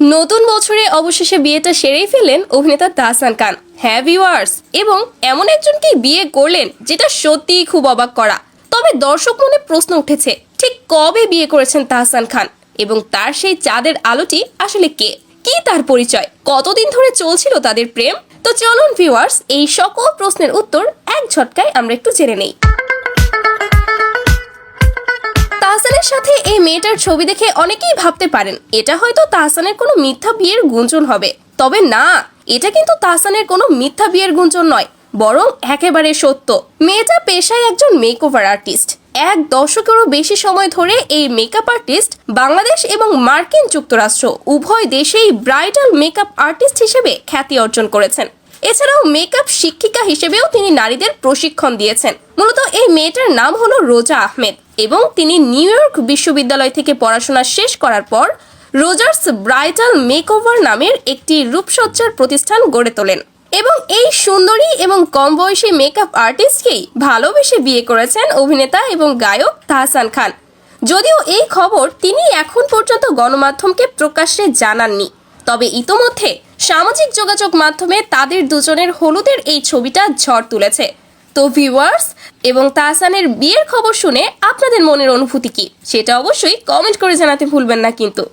নতুন বছরে অবশেষে বিয়েটা সেরেই ফেললেন অভিনেতা তাহসান খান। হ্যাঁ ভিউয়ার্স, এবং এমন একজনকে বিয়ে করলেন যেটা সত্যিই খুব অবাক করা। তবে দর্শক মনে প্রশ্ন উঠেছে, ঠিক কবে বিয়ে করেছেন তাহসান খান এবং তার সেই চাঁদের আলোটি আসলে কে, কি তার পরিচয়, কতদিন ধরে চলছিল তাদের প্রেম। তো চলুন ভিউয়ার্স, এই সকল প্রশ্নের উত্তর এক ঝটকায় আমরা একটু জেনে নেই। তাহসানের সাথে এই মেয়েটার ছবি দেখে অনেকেই ভাবতে পারেন এটা হয়তো তাহসানের কোনো মিথ্যা বিয়ের গুঞ্জন হবে। তবে না, এটা কিন্তু তাহসানের কোনো মিথ্যা বিয়ের গুঞ্জন নয়, বরং একেবারে সত্য। মেয়েটা পেশায় একজন মেকওভার আর্টিস্ট। এক দশকেরও বেশি সময় ধরে এই মেকআপ আর্টিস্ট বাংলাদেশ এবং মার্কিন যুক্তরাষ্ট্র উভয় দেশেই ব্রাইডাল মেকআপ আর্টিস্ট হিসেবে খ্যাতি অর্জন করেছেন। এছাড়াও মেকআপ শিক্ষিকা হিসেবেও তিনি নারীদের প্রশিক্ষণ দিয়েছেন। মূলত এই মেয়েটার নাম হলো রোজা আহমেদ এবং তিনি নিউ ইয়র্ক বিশ্ববিদ্যালয় থেকে পড়াশোনা শেষ করার পর রোজার্স ব্রাইডাল মেকওভার নামের একটি রূপসজ্জার প্রতিষ্ঠান গড়ে তোলেন এবং এই সুন্দরী এবং কম বয়সী মেকআপ আর্টিস্টকেই ভালোবেসে বিয়ে করেছেন অভিনেতা এবং গায়ক তাহসান খান। যদিও এই খবর তিনি এখন পর্যন্ত গণমাধ্যমকে প্রকাশ্যে জানাননি, তবে ইতোমধ্যে সামাজিক যোগাযোগ মাধ্যমে তাদের দুজনের হলুদের এই ছবিটা ঝড় তুলেছে। তো ভিউয়ার্স, এবং তাহসানের বিয়ের খবর শুনে আপনাদের মনের অনুভূতি কি সেটা অবশ্যই কমেন্ট করে জানাতে ভুলবেন না কিন্তু।